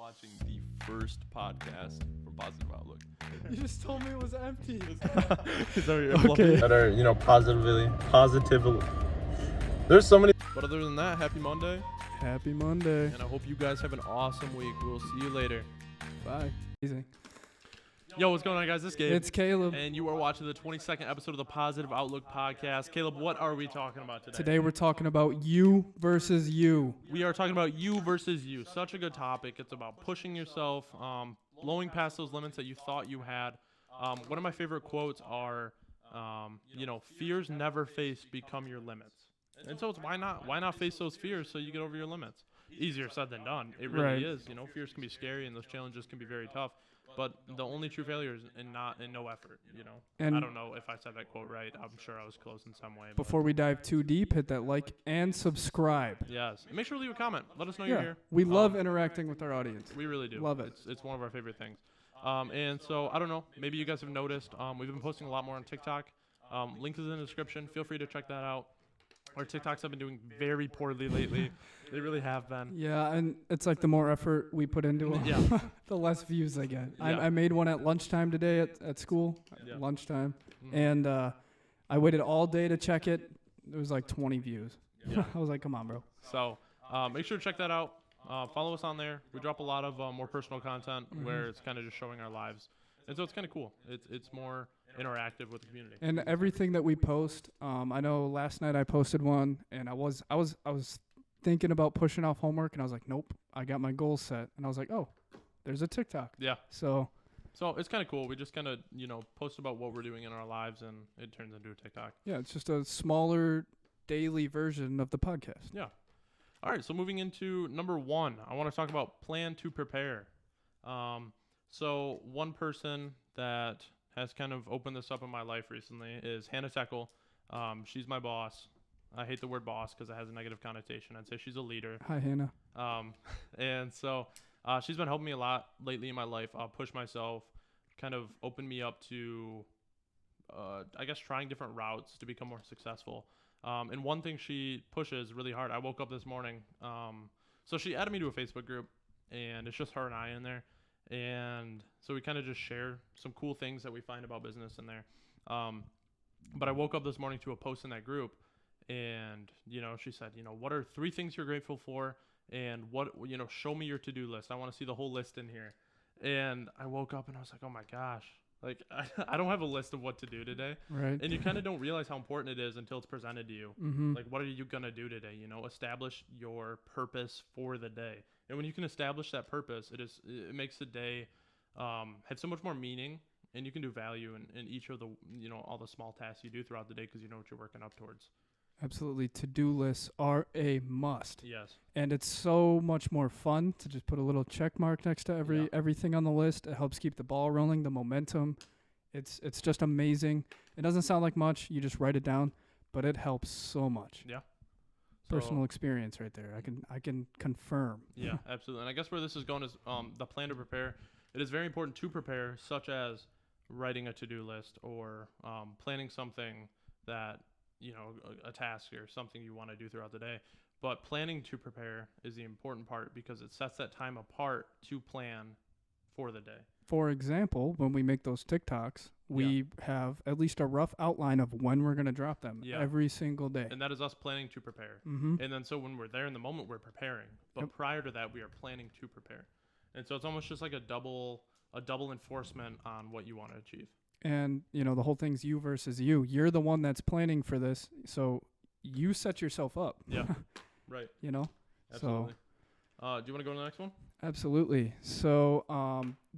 watching the first podcast from Positive Outlook. You just told me it was empty. Okay. That are, positively. There's so many. But other than that, happy Monday, Happy Monday. and I hope you guys have an awesome week. We'll see you later. Bye. Easy. Yo, what's going on, guys? This is Gabe. It's Caleb. And you are watching the 22nd episode of the Positive Outlook podcast. Caleb, what are we talking about today? Today we're talking about you versus you. We are talking about you versus you. Such a good topic. It's about pushing yourself, blowing past those limits that you thought you had. One of my favorite quotes are, fears never faced become your limits. And so it's why not face those fears so you get over your limits? Easier said than done. It really Right. is. Fears can be scary and those challenges can be very tough. But the only true failure is in no effort, And I don't know if I said that quote right. I'm sure I was close in some way. before we dive too deep, hit that like and subscribe. Yes. And make sure to leave a comment. Let us know you're here. We love interacting with our audience. We really do. Love it. It's one of our favorite things. And so, I don't know. Maybe you guys have noticed. We've been posting a lot more on TikTok. Link is in the description. Feel free to check that out. Our TikToks have been doing very poorly lately. They really have been. Yeah, and it's like the more effort we put into it, Yeah. the less views I get. Yeah. I made one at lunchtime today at school, Yeah. lunchtime, Mhm. and I waited all day to check it. There was like 20 views. Yeah. I was like, come on, bro. So make sure to check that out. Follow us on there. We drop a lot of more personal content where it's kind of just showing our lives. And so it's kind of cool. It's more interactive with the community. And everything that we post, I know last night I posted one, and I was thinking about pushing off homework, and I was like, nope, I got my goals set, and I was like, oh, there's a TikTok. Yeah. So it's kind of cool. We just kind of, post about what we're doing in our lives, and it turns into a TikTok. yeah, it's just a smaller daily version of the podcast. Yeah. All right. So moving into number 1, I want to talk about plan to prepare. So one person that has kind of opened this up in my life recently is Hannah Teckle. She's my boss. I hate the word boss because it has a negative connotation. I'd say she's a leader. Hi, Hannah. And so she's been helping me a lot lately in my life. Push myself, kind of open me up to, trying different routes to become more successful. And one thing she pushes really hard. I woke up this morning. So she added me to a Facebook group, and it's just her and I in there. And so we kind of just share some cool things that we find about business in there. But I woke up this morning to a post in that group, and, she said, what are 3 things you're grateful for? And what, show me your to-do list. I want to see the whole list in here. And I woke up and I was like, oh my gosh, like I don't have a list of what to do today. Right. And you kind of don't realize how important it is until it's presented to you. Mm-hmm. Like, what are you going to do today? Establish your purpose for the day. And when you can establish that purpose, it makes the day have so much more meaning, and you can do value in each of the, all the small tasks you do throughout the day because you know what you're working up towards. Absolutely. To-do lists are a must. Yes. And it's so much more fun to just put a little check mark next to everything on the list. It helps keep the ball rolling, the momentum. It's just amazing. It doesn't sound like much. You just write it down, but it helps so much. Yeah. Personal experience right there. I can confirm. Yeah, absolutely. And I guess where this is going is the plan to prepare. It is very important to prepare, such as writing a to-do list or planning something that, a task or something you want to do throughout the day. But planning to prepare is the important part because it sets that time apart to plan for the day. For example, when we make those TikToks, we have at least a rough outline of when we're going to drop them every single day. And that is us planning to prepare. Mm-hmm. And then so when we're there in the moment, we're preparing. But prior to that, we are planning to prepare. And so it's almost just like a double enforcement on what you want to achieve. And, the whole thing's you versus you. You're the one that's planning for this, so you set yourself up. Yeah, right. So Absolutely. Do you want to go to the next one? Absolutely. So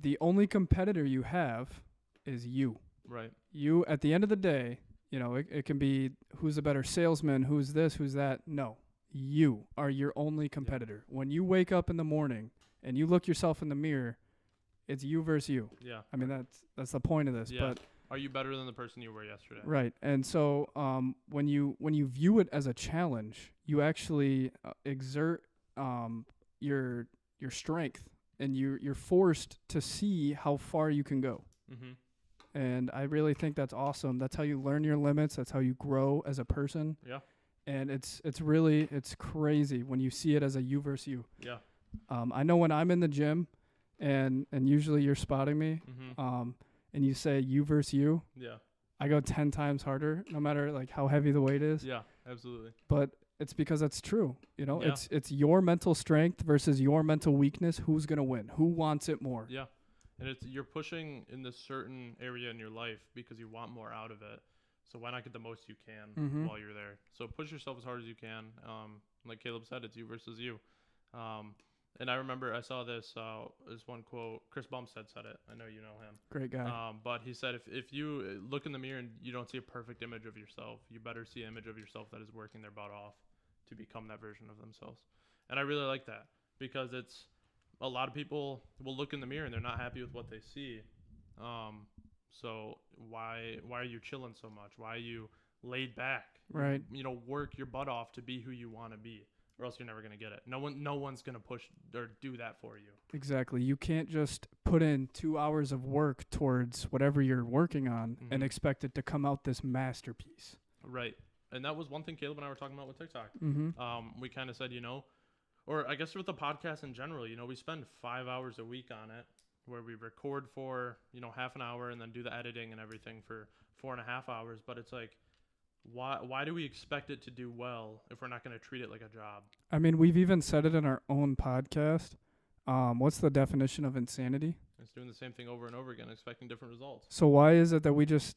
the only competitor you have is you. Right. You, at the end of the day, it can be who's a better salesman, who's this, who's that. No, you are your only competitor. Yeah. When you wake up in the morning and you look yourself in the mirror, it's you versus you. Yeah. I mean, that's the point of this. Yeah. But are you better than the person you were yesterday? Right. And so when you view it as a challenge, you actually exert your strength, and you're forced to see how far you can go. Mm-hmm. And I really think that's awesome. That's how you learn your limits. That's how you grow as a person. Yeah. And it's crazy when you see it as a you versus you. Yeah. I know when I'm in the gym, and usually you're spotting me, Mm-hmm. and you say you versus you, Yeah. I go 10 times harder, no matter like how heavy the weight is. Yeah. Absolutely. But it's because that's true. You know, Yeah. it's your mental strength versus your mental weakness. Who's gonna win? Who wants it more? Yeah. And you're pushing in this certain area in your life because you want more out of it. So why not get the most you can Mm-hmm. while you're there? So push yourself as hard as you can. Like Caleb said, it's you versus you. And I remember I saw this one quote. Chris Bumstead said it. I know you know him. Great guy. But he said if you look in the mirror and you don't see a perfect image of yourself, you better see an image of yourself that is working their butt off to become that version of themselves. And I really like that because it's a lot of people will look in the mirror and they're not happy with what they see. So why are you chilling so much? Why are you laid back? Right. You know, work your butt off to be who you want to be, or else you're never gonna get it. No one's gonna push or do that for you. Exactly. You can't just put in 2 hours of work towards whatever you're working on and Mhm. expect it to come out this masterpiece. Right. And that was one thing Caleb and I were talking about with TikTok. Mm-hmm. We kind of said, or I guess with the podcast in general, we spend 5 hours a week on it, where we record for half an hour and then do the editing and everything for 4.5 hours. But it's like, why do we expect it to do well if we're not going to treat it like a job? I mean, we've even said it in our own podcast. What's the definition of insanity? It's doing the same thing over and over again, expecting different results. So why is it that we just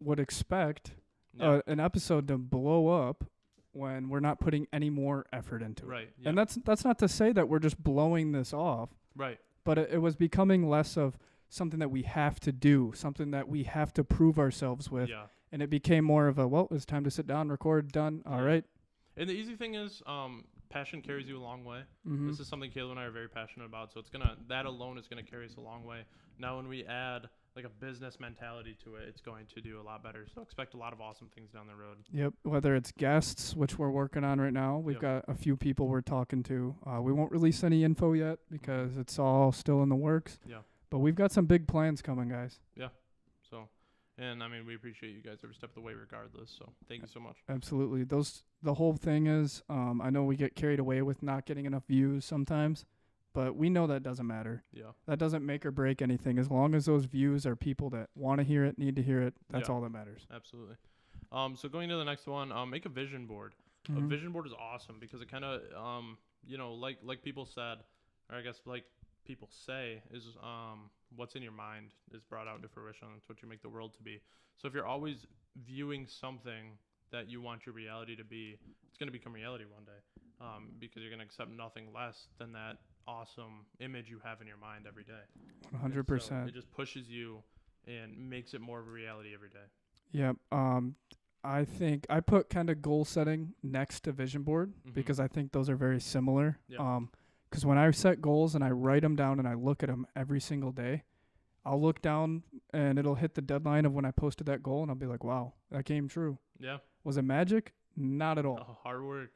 would expect Yeah. an episode to blow up when we're not putting any more effort into it? Right. Yeah. And that's not to say that we're just blowing this off, right. but it was becoming less of something that we have to do, something that we have to prove ourselves with. Yeah. And it became more of a, well, it's time to sit down, record, done. All right. And the easy thing is, passion carries you a long way. Mm-hmm. This is something Caleb and I are very passionate about, so that alone is gonna carry us a long way. Now, when we add like a business mentality to it, it's going to do a lot better. So expect a lot of awesome things down the road. Yep. Whether it's guests, which we're working on right now, we've got a few people we're talking to. We won't release any info yet because it's all still in the works. Yeah. But we've got some big plans coming, guys. Yeah. So, and I mean, we appreciate you guys every step of the way, regardless. So, thank you so much. Absolutely. The whole thing is, I know we get carried away with not getting enough views sometimes, but we know that doesn't matter. Yeah. That doesn't make or break anything. As long as those views are people that want to hear it, need to hear it, that's all that matters. Absolutely. So going to the next one, make a vision board. Mm-hmm. A vision board is awesome because it kind of, like people said, or I guess like people say, is what's in your mind is brought out into fruition. That's what you make the world to be. So if you're always viewing something that you want your reality to be, it's going to become reality one day, because you're going to accept nothing less than that awesome image you have in your mind every day. 100%. So it just pushes you and makes it more of a reality every day. Yep. I think I put kind of goal setting next to vision board because I think those are very similar. Yeah. Because when I set goals and I write them down and I look at them every single day, I'll look down and it'll hit the deadline of when I posted that goal and I'll be like, wow, that came true. Yeah. Was it magic? Not at all. Hard work.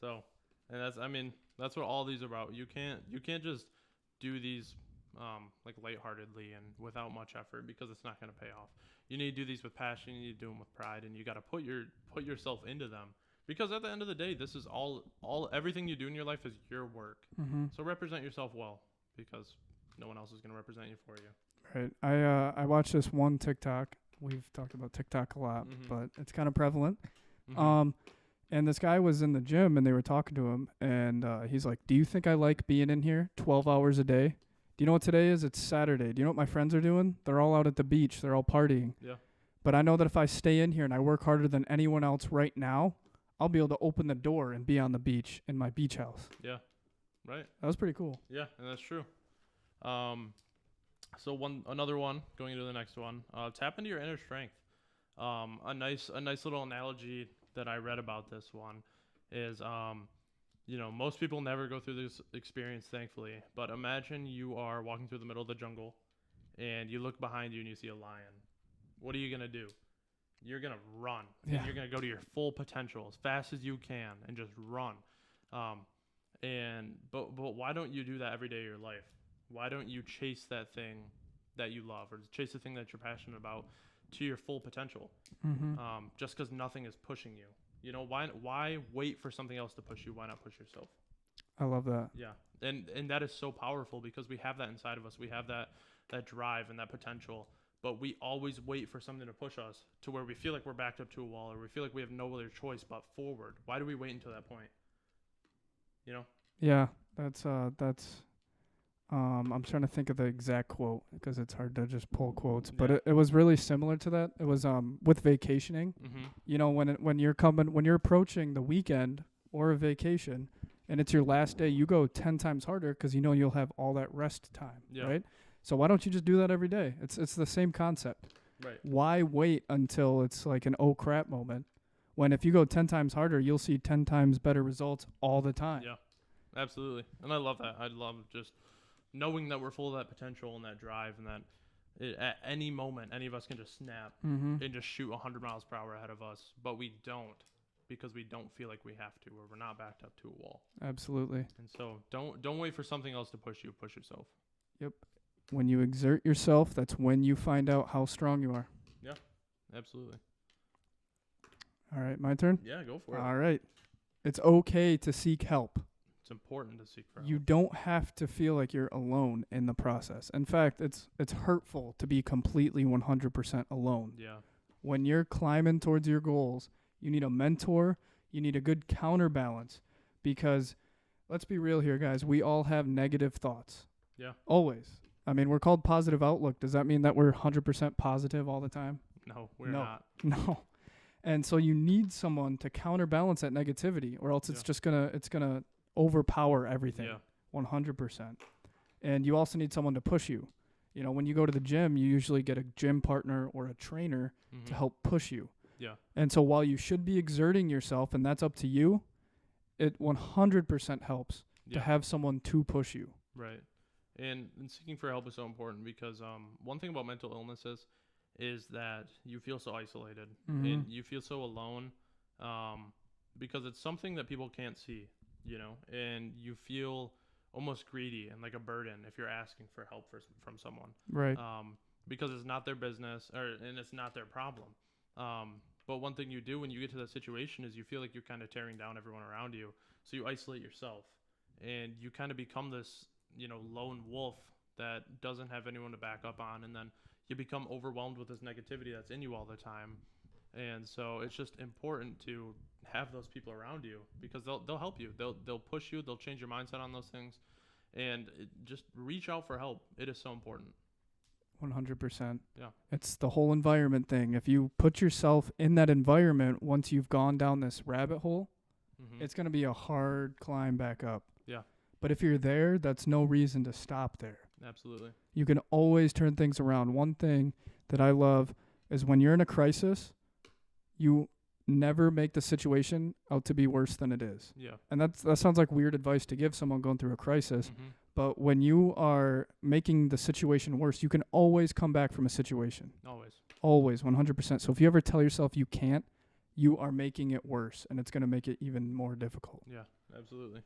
So, and that's what all these are about. You can't just do these like lightheartedly and without much effort because it's not going to pay off. You need to do these with passion. You need to do them with pride, and you got to put yourself into them. Because at the end of the day, this is everything you do in your life is your work. Mm-hmm. So represent yourself well, because no one else is going to represent you for you. Right. I watched this one TikTok. We've talked about TikTok a lot, but it's kind of prevalent. Mm-hmm. And this guy was in the gym, and they were talking to him, and he's like, "Do you think I like being in here 12 hours a day? Do you know what today is? It's Saturday. Do you know what my friends are doing? They're all out at the beach. They're all partying. Yeah. But I know that if I stay in here and I work harder than anyone else right now, I'll be able to open the door and be on the beach in my beach house." Yeah. Right. That was pretty cool. Yeah, and that's true. So another one, going into the next one, tap into your inner strength. A nice little analogy that I read about this one is, most people never go through this experience, thankfully, but imagine you are walking through the middle of the jungle and you look behind you and you see a lion. What are you going to do? You're going to run. Yeah. And you're going to go to your full potential as fast as you can and just run. But why don't you do that every day of your life? Why don't you chase that thing that you love, or chase the thing that you're passionate about to your full potential? Mm-hmm. Just because nothing is pushing you. Why wait for something else to push you? Why not push yourself? I love that. Yeah. And that is so powerful because we have that inside of us. We have that drive and that potential, but we always wait for something to push us to where we feel like we're backed up to a wall or we feel like we have no other choice but forward. Why do we wait until that point? You know? Yeah, that's I'm trying to think of the exact quote because it's hard to just pull quotes, but Yeah. it was really similar to that. It was with vacationing. Mm-hmm. You know, when you're approaching the weekend or a vacation and it's your last day, you go 10 times harder because you know you'll have all that rest time, Yeah. right? So why don't you just do that every day? It's the same concept. Right. Why wait until it's like an oh crap moment when if you go 10 times harder, you'll see 10 times better results all the time. Yeah. Absolutely. And I love that. I love just knowing that we're full of that potential and that drive and that at any moment, any of us can just snap Mm-hmm. and just shoot 100 miles per hour ahead of us. But we don't because we don't feel like we have to or we're not backed up to a wall. Absolutely. And so don't wait for something else to push you. Push yourself. Yep. When you exert yourself, that's when you find out how strong you are. Absolutely. All right, my turn? Yeah, go for it. All right. It's okay to seek help. It's important to seek for help. You don't have to feel like you're alone in the process. In fact, it's hurtful to be completely 100% alone. Yeah. When you're climbing towards your goals, you need a mentor, you need a good counterbalance because let's be real here, guys, we all have negative thoughts. Yeah. Always. I mean, we're called positive outlook. Does that mean that we're 100% positive all the time? No, we're No. not. No. And so you need someone to counterbalance that negativity or else it's just going to overpower everything. Yeah. 100%. And you also need someone to push you. You know, when you go to the gym, you usually get a gym partner or a trainer Mm-hmm. to help push you. Yeah. And so while you should be exerting yourself and that's up to you, it 100% helps to Yeah. have someone to push you. Right. And seeking for help is so important because one thing about mental illnesses is that you feel so isolated and you feel so alone because it's something that people can't see, you know, and you feel almost greedy and like a burden if you're asking for help from someone. Right. Because it's not their business and it's not their problem. But one thing you do when you get to that situation is you feel like you're kind of tearing down everyone around you. So you isolate yourself and you kind of become this, you know, lone wolf that doesn't have anyone to back up on. And then you become overwhelmed with this negativity that's in you all the time. And so it's just important to have those people around you because they'll help you. They'll push you. They'll change your mindset on those things. And just reach out for help. It is so important. 100%. Yeah. It's the whole environment thing. If you put yourself in that environment, once you've gone down this rabbit hole, it's going to be a hard climb back up. Yeah. But if you're there, that's no reason to stop there. Absolutely. You can always turn things around. One thing that I love is when you're in a crisis, you never make the situation out to be worse than it is. Yeah. And that sounds like weird advice to give someone going through a crisis. Mm-hmm. But when you are making the situation worse, you can always come back from a situation. Always. Always, 100%. So if you ever tell yourself you can't, you are making it worse, and it's going to make it even more difficult. Yeah, absolutely.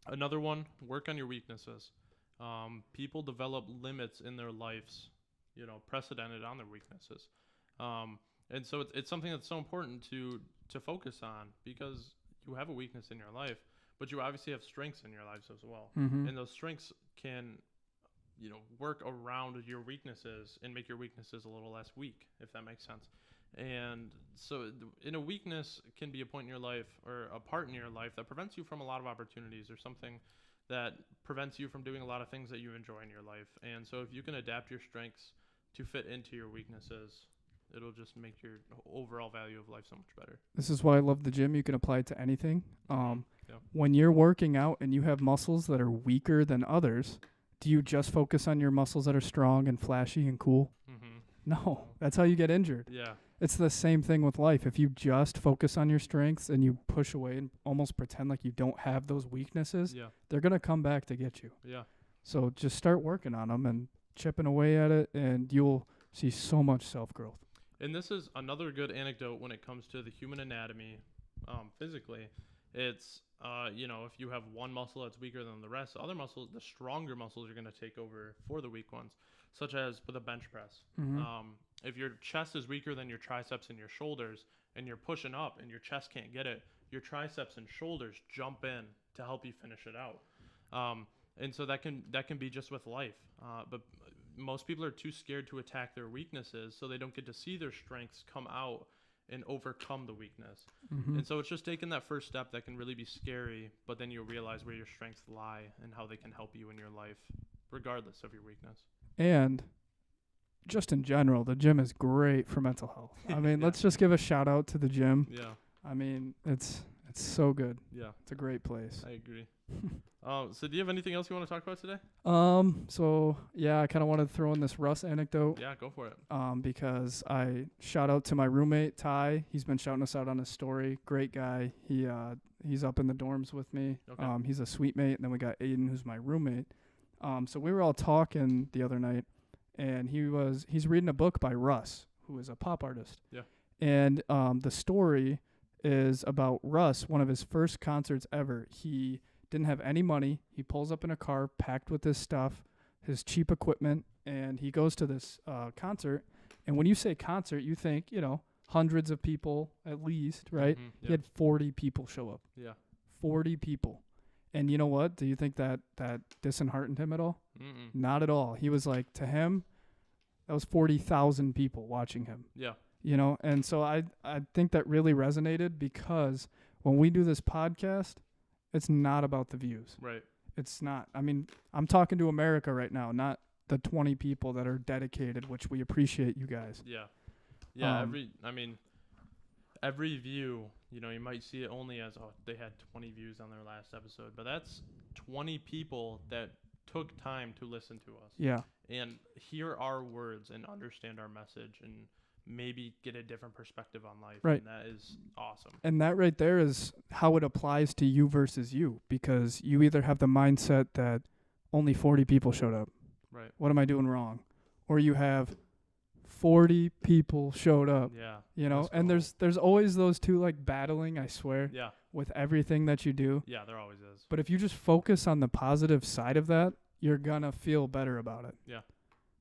Another one, work on your weaknesses. People develop limits in their lives, you know, precedented on their weaknesses. And so it's something that's so important to focus on because you have a weakness in your life, but you obviously have strengths in your lives as well. Mm-hmm. And those strengths can, you know, work around your weaknesses and make your weaknesses a little less weak, if that makes sense. And so in a weakness can be a point in your life or a part in your life that prevents you from a lot of opportunities or something that prevents you from doing a lot of things that you enjoy in your life. And so if you can adapt your strengths to fit into your weaknesses, it'll just make your overall value of life so much better. This is why I love the gym. You can apply it to anything. Yeah. When you're working out and you have muscles that are weaker than others, do you just focus on your muscles that are strong and flashy and cool? Mm-hmm. No, that's how you get injured. Yeah. It's the same thing with life. If you just focus on your strengths and you push away and almost pretend like you don't have those weaknesses, Yeah. they're going to come back to get you. Yeah. So just start working on them and chipping away at it, and you'll see so much self-growth. And this is another good anecdote when it comes to the human anatomy physically. It's, you know, if you have one muscle that's weaker than the rest, other muscles, the stronger muscles are going to take over for the weak ones, such as with a bench press. Mm-hmm. If your chest is weaker than your triceps and your shoulders, and you're pushing up and your chest can't get it, your triceps and shoulders jump in to help you finish it out. And so that can be just with life. But most people are too scared to attack their weaknesses, so they don't get to see their strengths come out and overcome the weakness. Mm-hmm. And so it's just taking that first step that can really be scary, but then you'll realize where your strengths lie and how they can help you in your life, regardless of your weakness. And just in general, the gym is great for mental health. I mean, Yeah. let's just give a shout out to the gym. Yeah. I mean, it's so good. Yeah. It's a great place. I agree. So do you have anything else you want to talk about today? So yeah, I kind of wanted to throw in this Russ anecdote. Yeah, go for it. Because I shout out to my roommate Ty. He's been shouting us out on his story. Great guy. He's up in the dorms with me. Okay. He's a sweet mate, and then we got Aiden, who's my roommate. So we were all talking the other night, and he's reading a book by Russ, who is a pop artist. Yeah. And the story is about Russ, one of his first concerts ever. He didn't have any money. He pulls up in a car packed with his stuff, his cheap equipment, and he goes to this concert. And when you say concert, you think, hundreds of people at least, right? Mhm, He had 40 people show up. Yeah. 40 people. And you know what? Do you think that disheartened him at all? Mm-mm. Not at all. He was like, to him, that was 40,000 people watching him. Yeah. And so I think that really resonated, because when we do this podcast, it's not about the views. Right. It's not. I mean, I'm talking to America right now, not the 20 people that are dedicated, which we appreciate you guys. Yeah. Yeah. Um, Every view, you might see it only as, they had 20 views on their last episode, but that's 20 people that took time to listen to us Yeah. and hear our words and understand our message and maybe get a different perspective on life. Right. And that is awesome. And that right there is how it applies to you versus you, because you either have the mindset that only 40 people showed up. Right. What am I doing wrong? Or you have 40 people showed up. Yeah. Let's And go. there's always those two like battling, I swear, Yeah. with everything that you do. Yeah, there always is. But if you just focus on the positive side of that, you're gonna feel better about it. Yeah.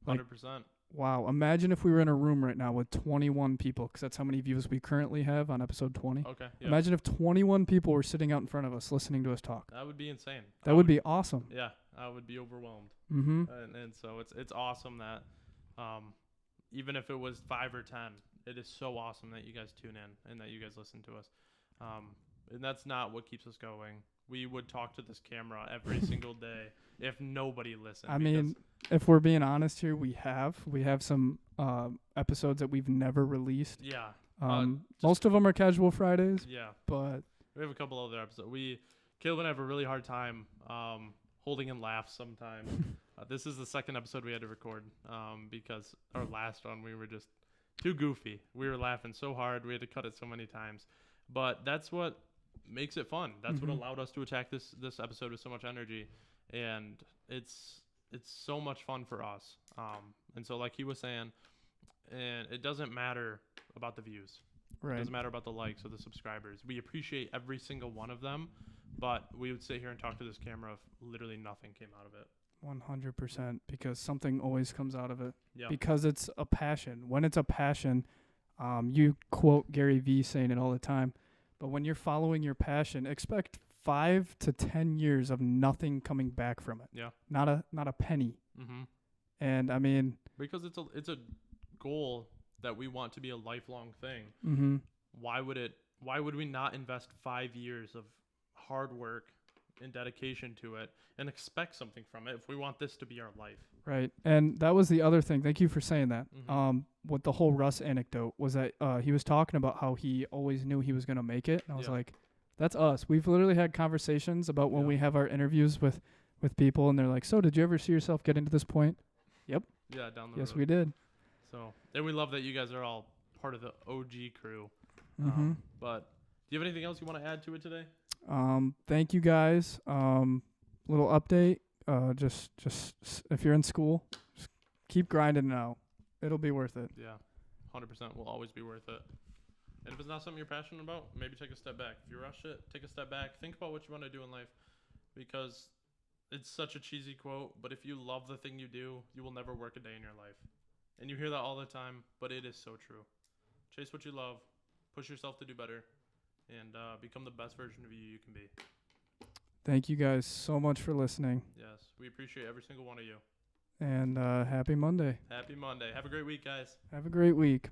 Like, 100%. wow, imagine if we were in a room right now with 21 people, because that's how many views we currently have on episode 20. Okay. Yeah. Imagine if 21 people were sitting out in front of us listening to us talk. That would be insane. That would be awesome. Yeah. I would be overwhelmed. Mm-hmm. And so it's awesome that even if it was 5 or 10, it is so awesome that you guys tune in and that you guys listen to us. And that's not what keeps us going. We would talk to this camera every single day if nobody listened. I mean, if we're being honest here, we have some episodes that we've never released. yeah. Most of them are Casual Fridays, Yeah. but We have a couple other episodes. Caleb and I have a really hard time holding in laughs sometimes. This is the second episode we had to record because our last one we were just too goofy. We were laughing so hard we had to cut it so many times. But that's what makes it fun. That's what allowed us to attack this episode with so much energy, and it's so much fun for us. And so like he was saying, and it doesn't matter about the views. It right. doesn't matter about the likes or the subscribers. We appreciate every single one of them, but we would sit here and talk to this camera if literally nothing came out of it. 100%, because something always comes out of it. Yeah. Because it's a passion. When it's a passion, you quote Gary Vee saying it all the time, but when you're following your passion, expect 5 to 10 years of nothing coming back from it. Yeah. Not a penny. Mm-hmm. And I mean, Because it's a goal that we want to be a lifelong thing. mm-hmm. Why would we not invest 5 years of hard work and dedication to it and expect something from it if we want this to be our life? Right. And that was the other thing. Thank you for saying that. Mhm. With the whole Russ anecdote was that he was talking about how he always knew he was going to make it. And I was Yeah. like, that's us. We've literally had conversations about when Yeah. we have our interviews with people and they're like, so did you ever see yourself getting to this point? Yeah, down the Yes, road. we did. So, and we love that you guys are all part of the OG crew. Mm-hmm. But do you have anything else you want to add to it today? Thank you guys. Little update. Just if you're in school, just keep grinding it out. It'll be worth it. Yeah, 100% will always be worth it. And if it's not something you're passionate about, maybe take a step back. If you rush it, take a step back. Think about what you want to do in life, because it's such a cheesy quote, but if you love the thing you do, you will never work a day in your life. And you hear that all the time, but it is so true. Chase what you love, push yourself to do better, and become the best version of you can be. Thank you guys so much for listening. Yes, we appreciate every single one of you. And happy Monday. Happy Monday. Have a great week, guys. Have a great week.